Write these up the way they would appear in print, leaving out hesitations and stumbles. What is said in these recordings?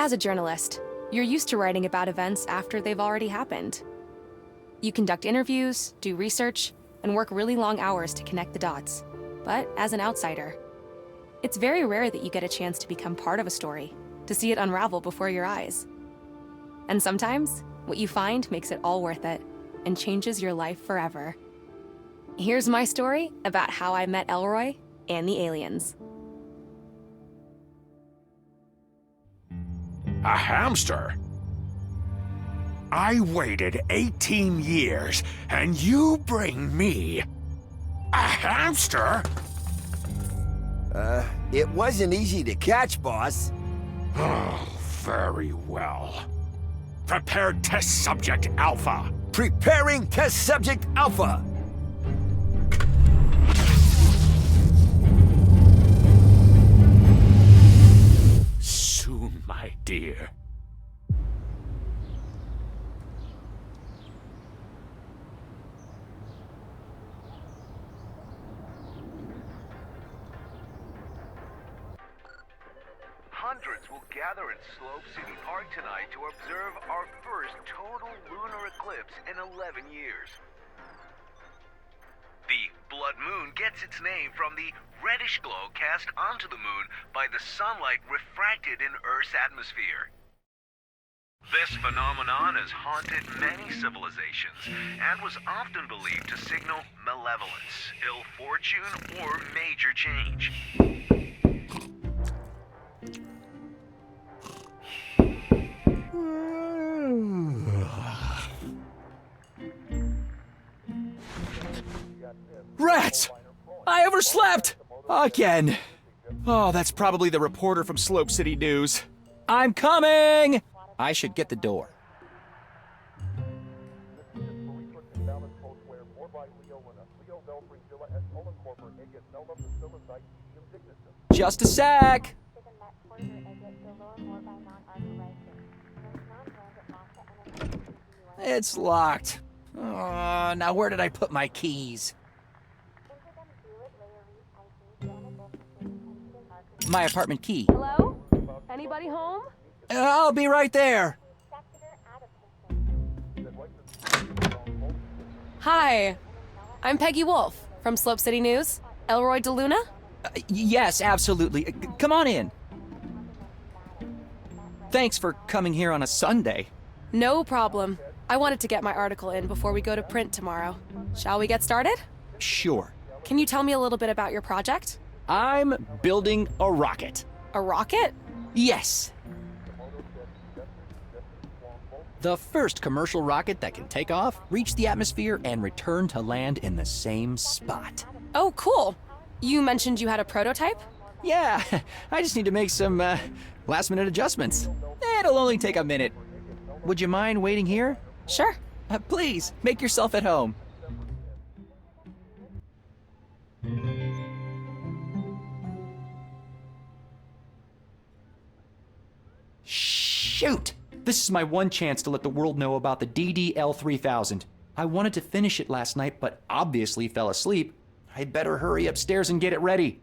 As a journalist, you're used to writing about events after they've already happened. You conduct interviews, do research, and work really long hours to connect the dots. But as an outsider, it's very rare that you get a chance to become part of a story, to see it unravel before your eyes. And sometimes, what you find makes it all worth it and changes your life forever. Here's my story about how I met Elroy and the aliens. A hamster? I waited 18 years, and you bring me a hamster? It wasn't easy to catch, boss. Oh, very well. Prepare test subject Alpha. Preparing test subject Alpha. Soon, my dear. Hundreds will gather in Slope City Park tonight to observe our first total lunar eclipse in 11 years. The blood moon gets its name from the reddish glow cast onto the moon by the sunlight refracted in Earth's atmosphere. This phenomenon has haunted many civilizations and was often believed to signal malevolence, ill fortune, or major change. Rats! I overslept! Again. Oh, that's probably the reporter from Slope City News. I'm coming! I should get the door. Just a sec! It's locked. Oh, now where did I put my keys? My apartment key. Hello? Anybody home? I'll be right there. Hi, I'm Peggy Wolf from Slope City News. Elroy DeLuna? Yes, absolutely. Come on in. Thanks for coming here on a Sunday. No problem. I wanted to get my article in before we go to print tomorrow. Shall we get started? Sure. Can you tell me a little bit about your project? I'm building a rocket. A rocket? Yes. The first commercial rocket that can take off, reach the atmosphere, and return to land in the same spot. Oh, cool. You mentioned you had a prototype? Yeah, I just need to make some last-minute adjustments. It'll only take a minute. Would you mind waiting here? Sure. Please, make yourself at home. Shoot! This is my one chance to let the world know about the DDL-3000. I wanted to finish it last night, but obviously fell asleep. I'd better hurry upstairs and get it ready.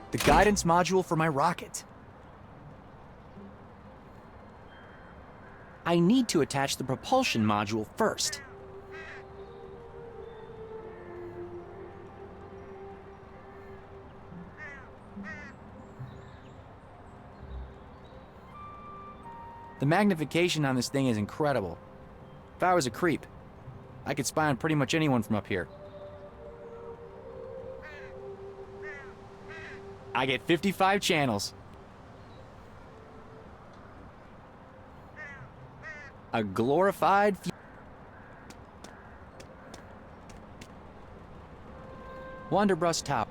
The guidance module for my rocket. I need to attach the propulsion module first. The magnification on this thing is incredible. If I was a creep, I could spy on pretty much anyone from up here. I get 55 channels. A glorified Wonderbrust Tower.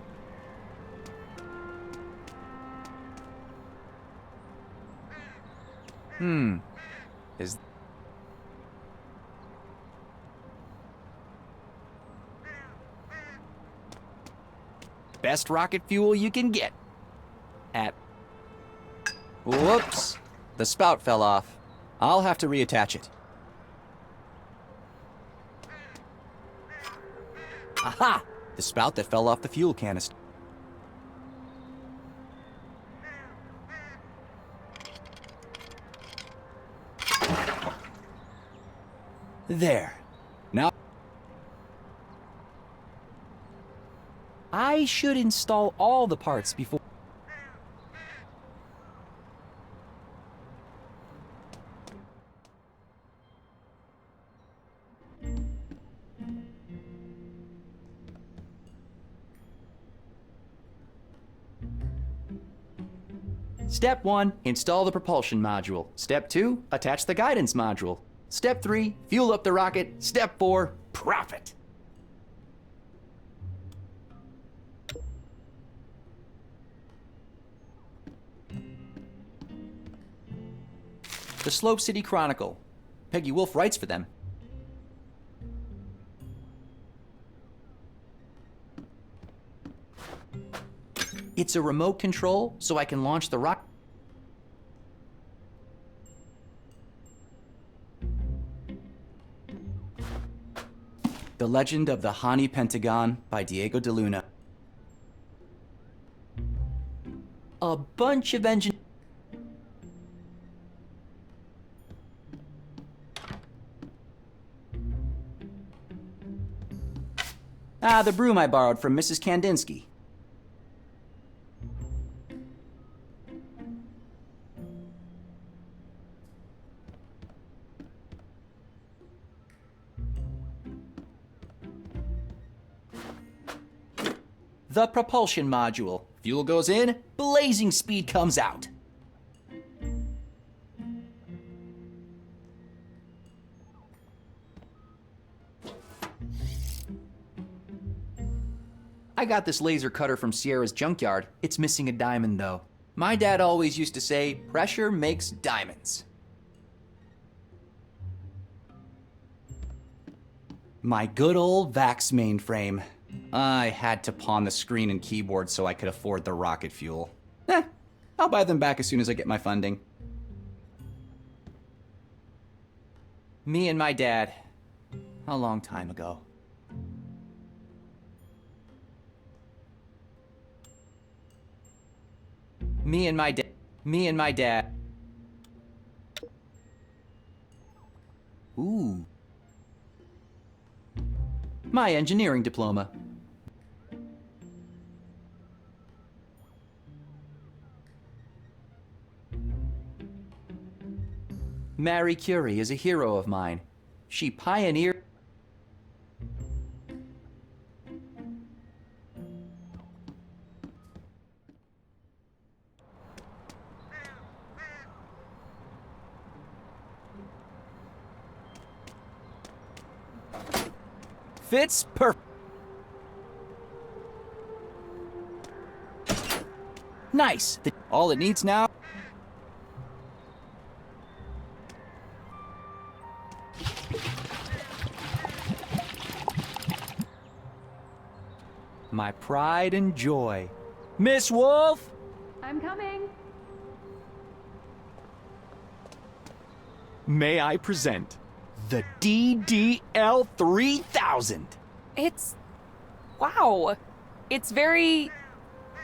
Is best rocket fuel you can get at Whoops. The spout fell off. I'll have to reattach it. Aha! The spout that fell off the fuel canister. There. Now, I should install all the parts before... Step 1, install the propulsion module. Step 2, attach the guidance module. Step 3, fuel up the rocket. Step 4, profit. The Slope City Chronicle. Peggy Wolf writes for them. It's a remote control, so I can launch the rocket. The Legend of the Hani Pentagon by Diego de Luna. A bunch of engine... Ah, the broom I borrowed from Mrs. Kandinsky. The propulsion module. Fuel goes in, blazing speed comes out. I got this laser cutter from Sierra's junkyard. It's missing a diamond though. My dad always used to say, pressure makes diamonds. My good old Vax mainframe. I had to pawn the screen and keyboard so I could afford the rocket fuel. I'll buy them back as soon as I get my funding. Me and my dad. A long time ago. Me and my dad. Ooh. My engineering diploma. Marie Curie is a hero of mine. She pioneered... Fits perfect. Nice. All it needs now... My pride and joy. Miss Wolf! I'm coming. May I present the DDL 3000? Wow. It's very...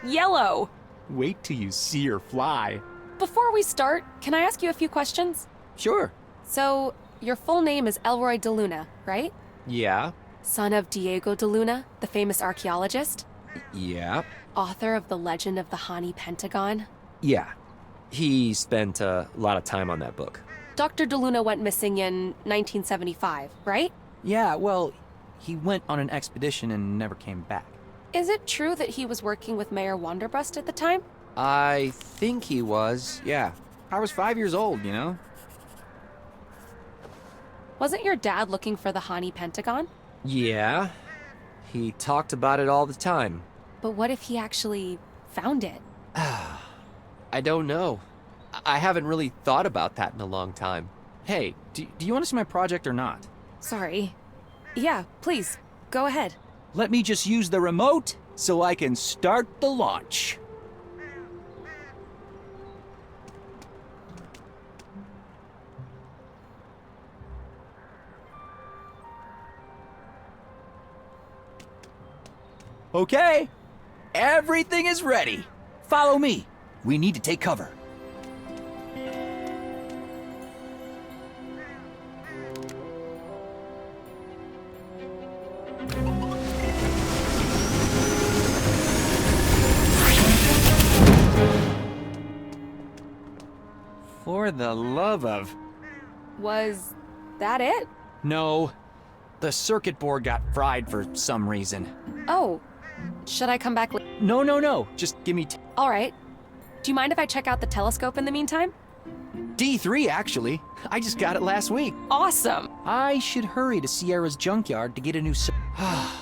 yellow. Wait till you see her fly. Before we start, can I ask you a few questions? Sure. So, your full name is Elroy de Luna, right? Yeah. Son of Diego de Luna, the famous archaeologist? Yeah. Author of The Legend of the Hani Pentagon? Yeah. He spent a lot of time on that book. Dr. de Luna went missing in 1975, right? Yeah, well, he went on an expedition and never came back. Is it true that he was working with Mayor Wanderbust at the time? I think he was, yeah. I was 5 years old, you know? Wasn't your dad looking for the Hani Pentagon? Yeah. He talked about it all the time. But what if he actually found it? I don't know. I haven't really thought about that in a long time. Hey, do you want to see my project or not? Sorry. Yeah, please, go ahead. Let me just use the remote so I can start the launch. Okay, everything is ready. Follow me. We need to take cover. For the love of... Was that it? No. The circuit board got fried for some reason. Oh, should I come back? No. Just give me All right. Do you mind if I check out the telescope in the meantime? D3, actually. I just got it last week. Awesome. I should hurry to Sierra's junkyard to get a new Huh.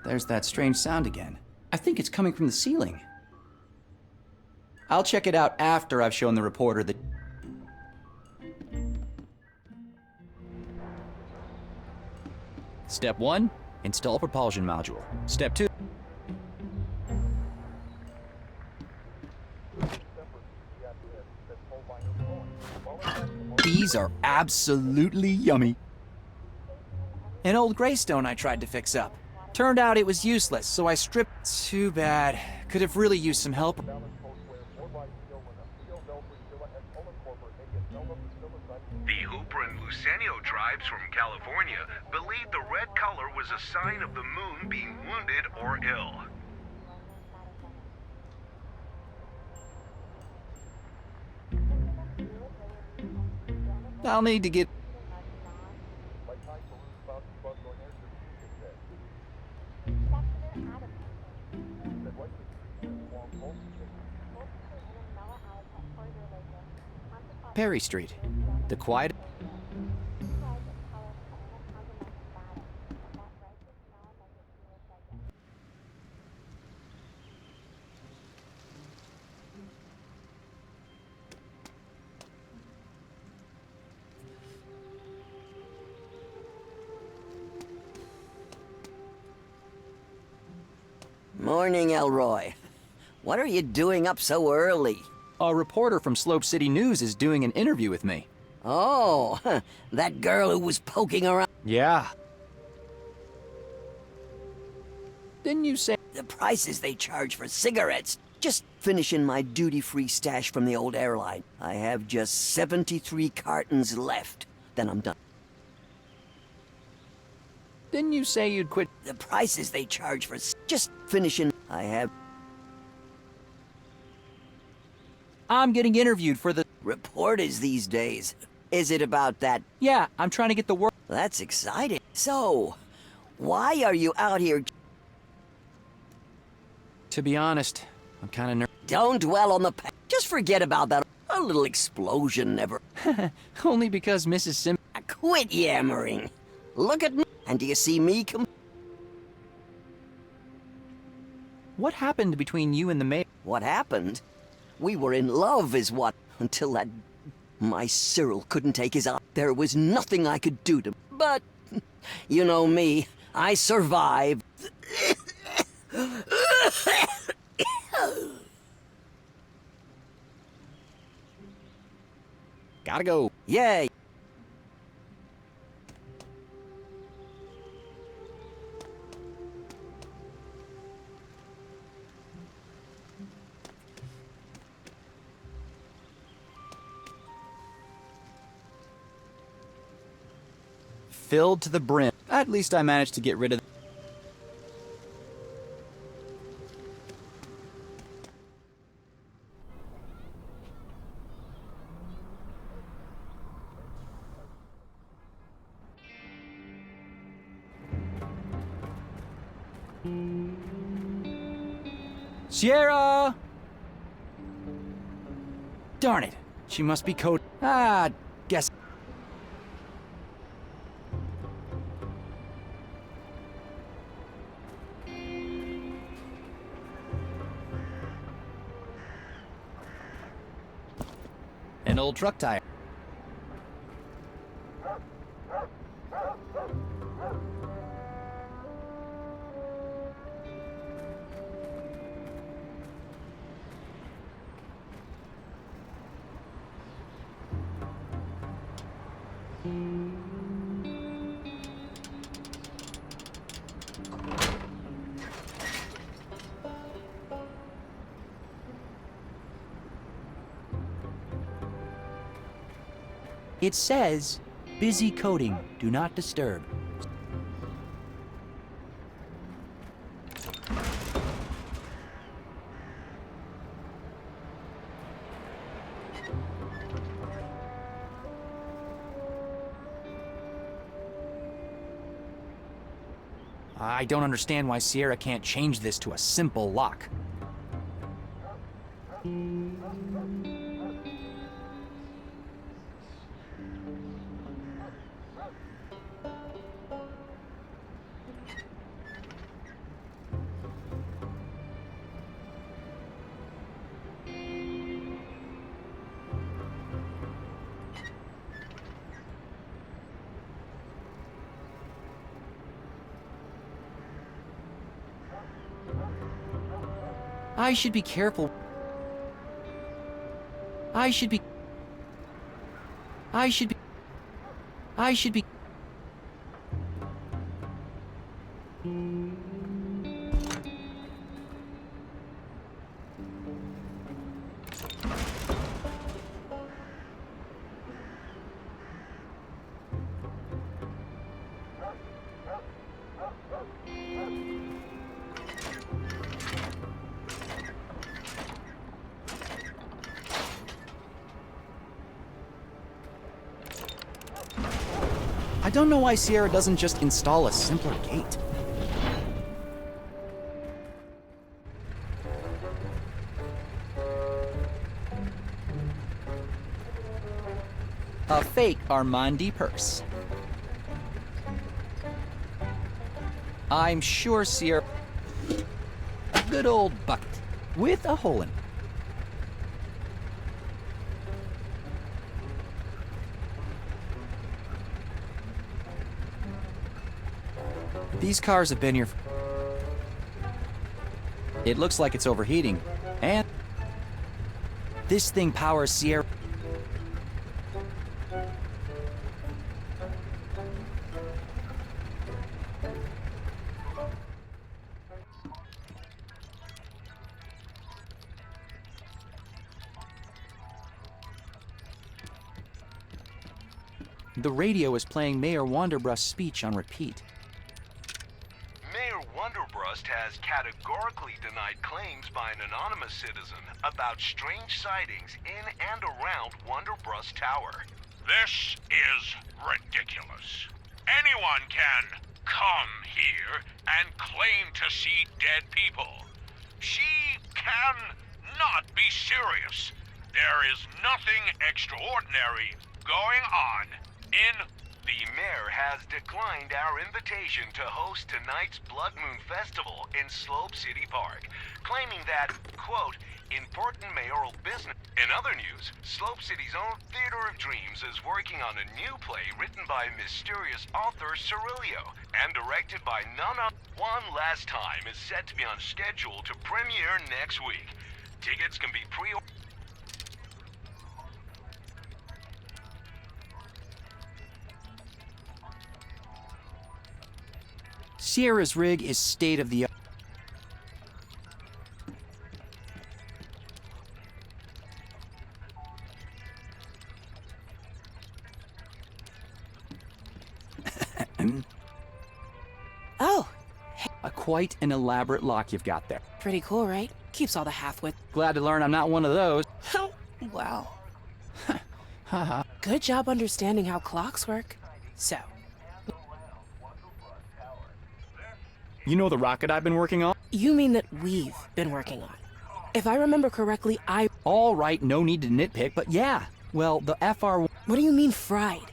There's that strange sound again. I think it's coming from the ceiling. I'll check it out after I've shown the reporter the... Step 1, install propulsion module. Step 2... These are absolutely yummy. An old Greystone I tried to fix up. Turned out it was useless, so I stripped... Too bad. Could have really used some help. The Hooper and Lucenio tribes from California believed the red color was a sign of the moon being wounded or ill. I'll need to get... Perry Street. The quiet... Morning, Elroy. What are you doing up so early? A reporter from Slope City News is doing an interview with me. Oh, that girl who was poking around. Yeah. Didn't you say... The prices they charge for cigarettes. Just finishing my duty-free stash from the old airline. I have just 73 cartons left. Then I'm done. Didn't you say you'd quit... The prices they charge for just finishing... I have... I'm getting interviewed for the... Reporters these days. Is it about that? Yeah, I'm trying to get the work... That's exciting. So, why are you out here? To be honest, I'm kind of nervous. Don't dwell on the past. Just forget about that. A little explosion never... Only because Mrs. Sim... Quit yammering. Look at me. And do you see me What happened between you and the mayor? What happened? We were in love is what... Until that... My Cyril couldn't take his eye. There was nothing I could do to... But... You know me. I survived. Gotta go. Yay. Filled to the brim. At least I managed to get rid of... Sierra! Darn it. She must be code... guess... An old truck tire. It says, busy coding, do not disturb. I don't understand why Sierra can't change this to a simple lock. I should be careful. I should be. I don't know why Sierra doesn't just install a simpler gate. A fake Armandi purse. I'm sure Sierra... A good old bucket with a hole in it. These cars have been here. It looks like it's overheating. And this thing powers Sierra. The radio is playing Mayor Wanderbrust's speech on repeat. Mayor Wonderbrust has categorically denied claims by an anonymous citizen about strange sightings in and around Wonderbrust Tower. This is ridiculous. Anyone can come here and claim to see dead people. She can not be serious. There is nothing extraordinary going on in... The mayor has declined our invitation to host tonight's Blood Moon Festival in Slope City Park, claiming that, quote, important mayoral business. In other news, Slope City's own Theater of Dreams is working on a new play written by mysterious author Cirilio and directed by none other. One Last Time is set to be on schedule to premiere next week. Tickets can be pre-ordered. Sierra's rig is state of the art. Oh, Quite an elaborate lock you've got there. pretty cool, right? Keeps all the half-wit. Glad to learn I'm not one of those. Wow. Good job understanding how clocks work. So, You know the rocket I've been working on? you mean that we've been working on? If I remember correctly, All right, no need to nitpick, but yeah. Well, the FR... What do you mean fried?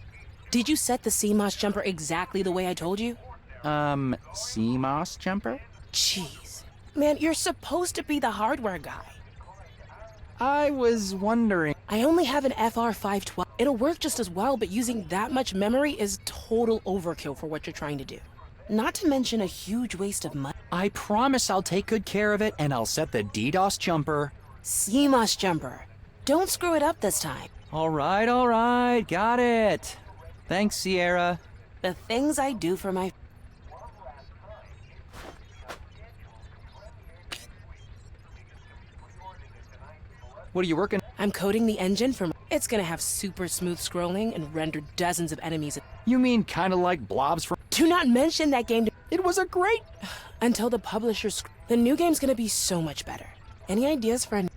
Did you set the CMOS jumper exactly the way I told you? CMOS jumper? Jeez. Man, you're supposed to be the hardware guy. I was wondering... I only have an FR512. It'll work just as well, but using that much memory is total overkill for what you're trying to do. Not to mention a huge waste of money. I promise I'll take good care of it, and I'll set the DDoS jumper. CMOS jumper. Don't screw it up this time. All right, got it. Thanks, Sierra. The things I do for my... What are you working? I'm coding the engine for... It's gonna have super smooth scrolling and render dozens of enemies. You mean kind of like blobs from... Do not mention that game to... It was a great... Until the publisher... The new game's gonna be so much better. Any ideas for a...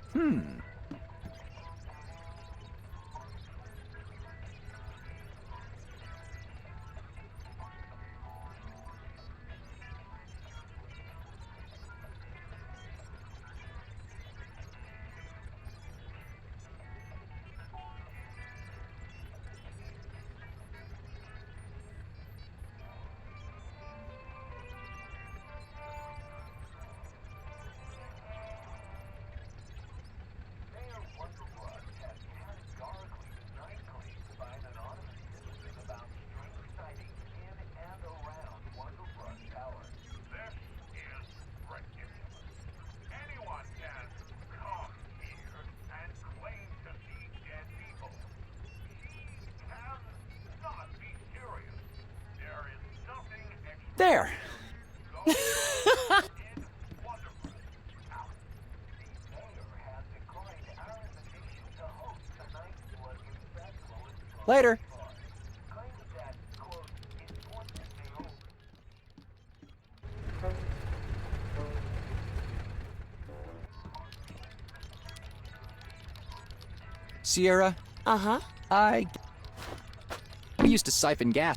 There. Later. Sierra, Uh-huh. we used to siphon gas.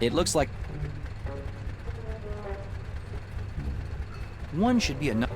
It looks like one should be enough.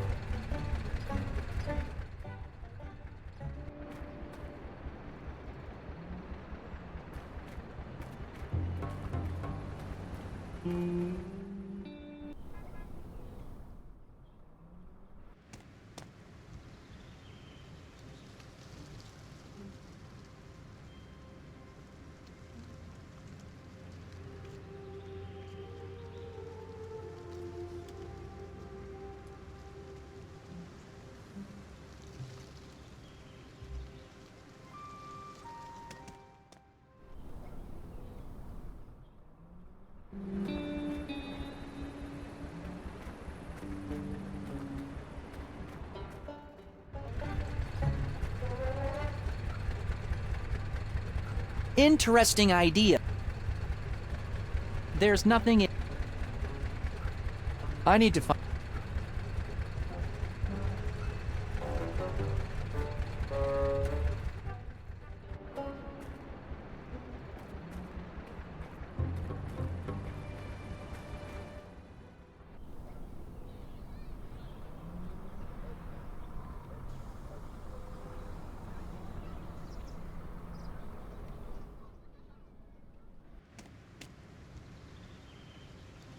Interesting idea. There's nothing in... I need to find...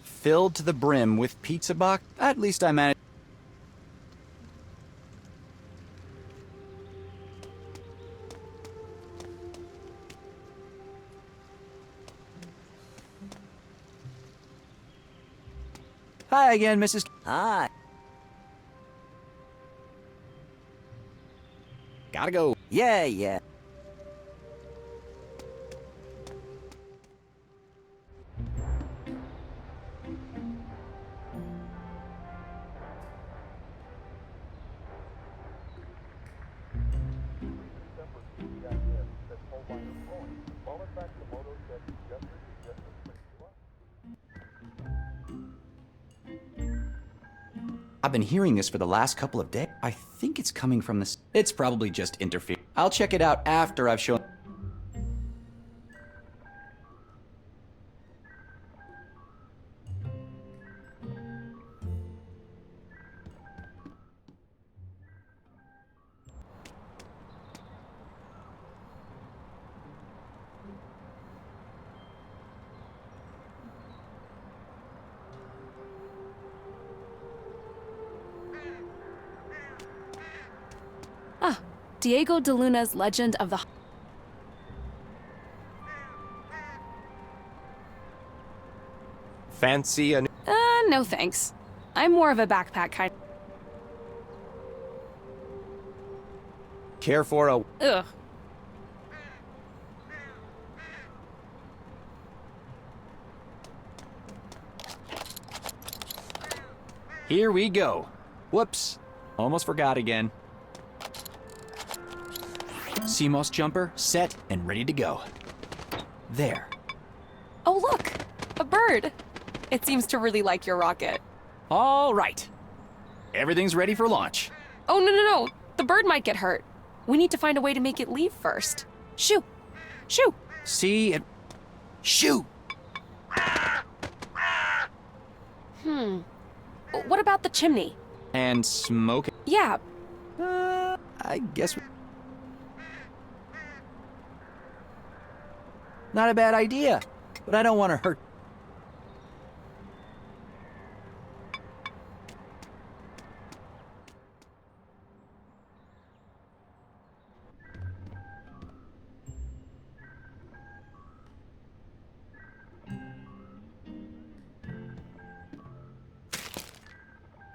Filled to the brim with pizza box. At least I managed. Hi again, Mrs. Hi. Gotta go. Yeah. I've been hearing this for the last couple of days. I think it's coming from this. It's probably just interference. I'll check it out after I've shown. Diego de Luna's Legend of the... Fancy a... No thanks. I'm more of a backpack kind. Care for a... Ugh. Here we go. Whoops. Almost forgot again. CMOS jumper, set, and ready to go. There. Oh look! A bird! It seems to really like your rocket. All right. Everything's ready for launch. Oh, no. The bird might get hurt. We need to find a way to make it leave first. Shoo! Shoo! See it. Shoot! What about the chimney? And smoke it. Yeah, I guess. Not a bad idea, but I don't want to hurt.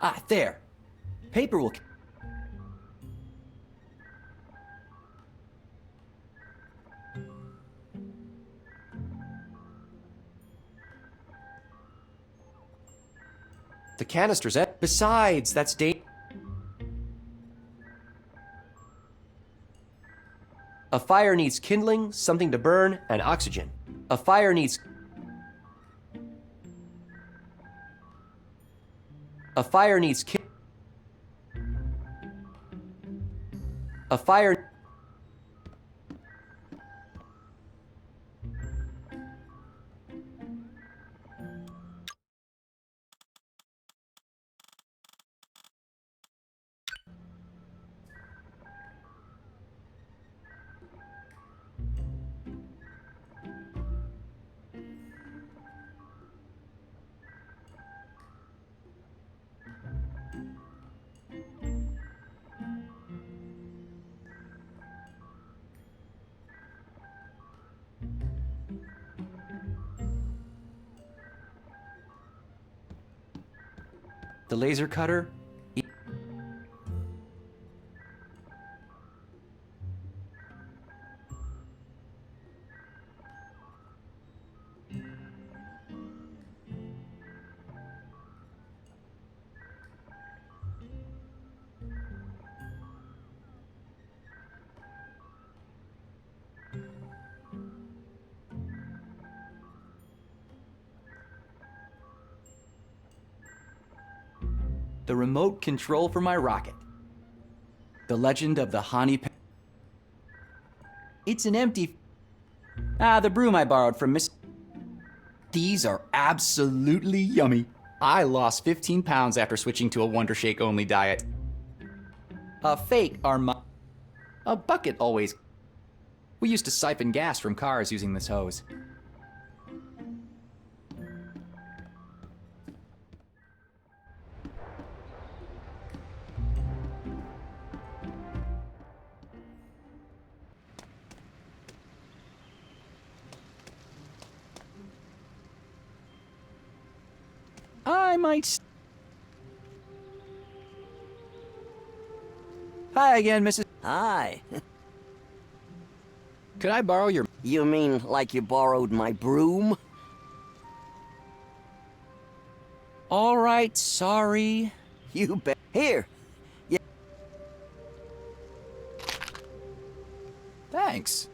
Ah, there. Paper will... The canister's at... Besides, that's A fire needs kindling, something to burn, and oxygen. A fire needs... A fire needs A fire... The laser cutter. The remote control for my rocket. The legend of the honey... It's an empty... Ah, the broom I borrowed from Miss... These are absolutely yummy. I lost 15 pounds after switching to a Wonder Shake only diet. A fake A bucket always... We used to siphon gas from cars using this hose. I might... Hi again, Mrs. Hi. Could I borrow your... You mean like you borrowed my broom? All right, sorry. You bet. Here. Yeah. Thanks.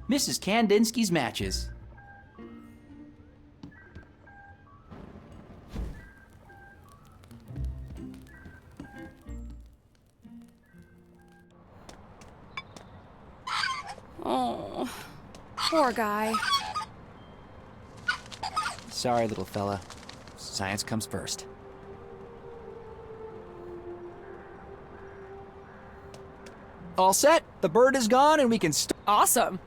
Mrs. Kandinsky's matches. Oh, poor guy. Sorry, little fella. Science comes first. All set. The bird is gone and we can Awesome.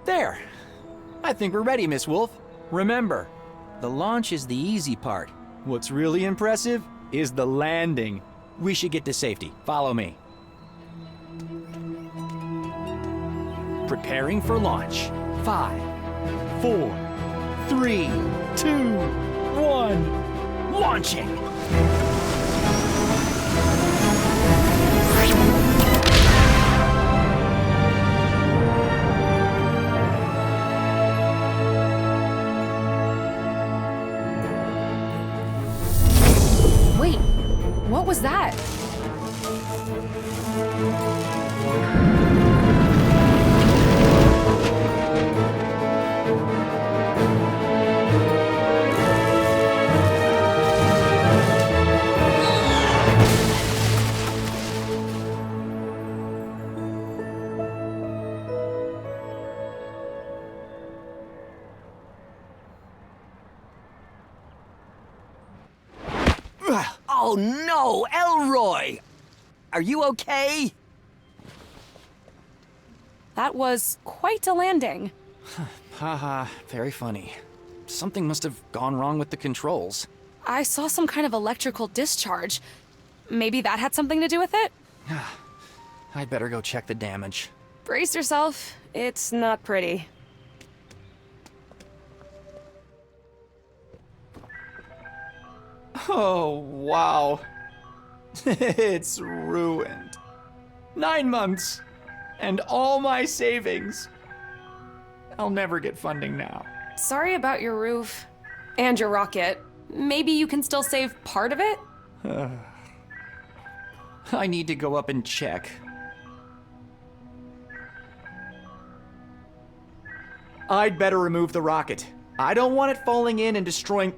There. I think we're ready, Miss Wolf. Remember, the launch is the easy part. What's really impressive is the landing. We should get to safety. Follow me. Preparing for launch. 5, 4, 3, 2, 1. Launching! Wait, what was that? Oh no, Elroy! Are you okay? That was quite a landing. Haha, very funny. Something must have gone wrong with the controls. I saw some kind of electrical discharge. Maybe that had something to do with it? I'd better go check the damage. Brace yourself. It's not pretty. Oh, wow. It's ruined. 9 months. And all my savings. I'll never get funding now. Sorry about your roof. And your rocket. Maybe you can still save part of it? I need to go up and check. I'd better remove the rocket. I don't want it falling in and destroying...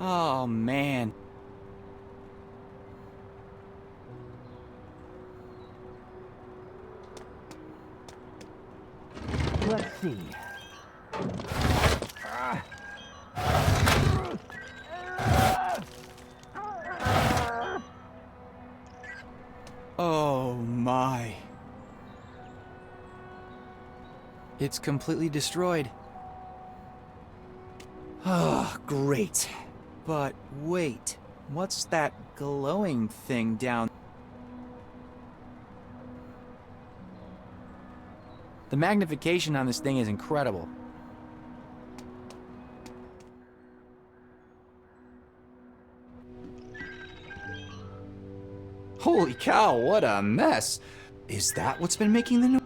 Oh, man. Let's see. Oh, my. It's completely destroyed. Oh, great. But wait, what's that glowing thing down? The magnification on this thing is incredible. Holy cow, what a mess! Is that what's been making the noise?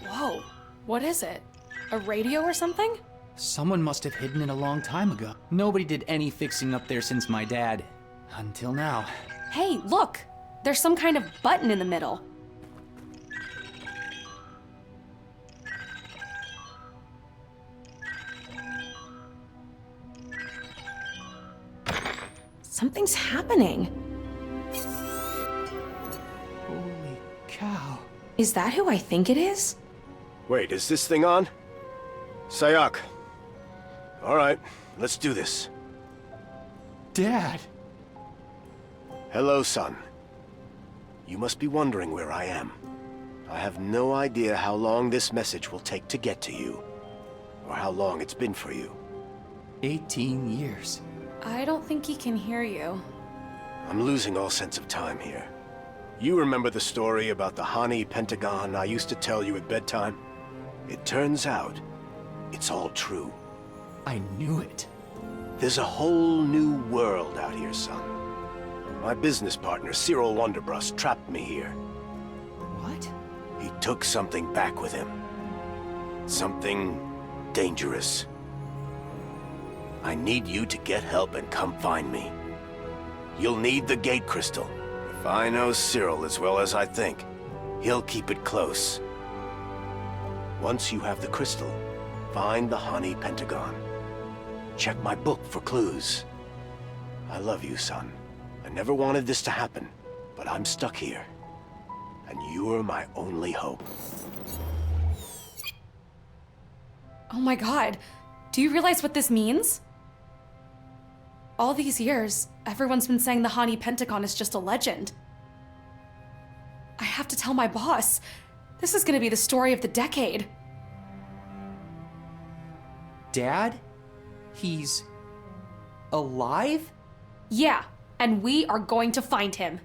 Whoa, what is it? A radio or something? Someone must have hidden it a long time ago. Nobody did any fixing up there since my dad. Until now. Hey, look! There's some kind of button in the middle. Something's happening. Holy cow. Is that who I think it is? Wait, is this thing on? Sayak. All right, let's do this. Dad! Hello, son. You must be wondering where I am. I have no idea how long this message will take to get to you, or how long it's been for you. 18 years. I don't think he can hear you. I'm losing all sense of time here. You remember the story about the Hani Pentagon I used to tell you at bedtime? It turns out, it's all true. I knew it. There's a whole new world out here, son. My business partner, Cyril Wonderbrust, trapped me here. What? He took something back with him. Something dangerous. I need you to get help and come find me. You'll need the gate crystal. If I know Cyril as well as I think, he'll keep it close. Once you have the crystal, find the Hani Pentagon. Check my book for clues. I love you, son. I never wanted this to happen, but I'm stuck here. And you're my only hope. Oh my god, do you realize what this means? All these years, everyone's been saying the Hani Pentagon is just a legend. I have to tell my boss. This is gonna be the story of the decade. Dad? He's alive? Yeah, and we are going to find him.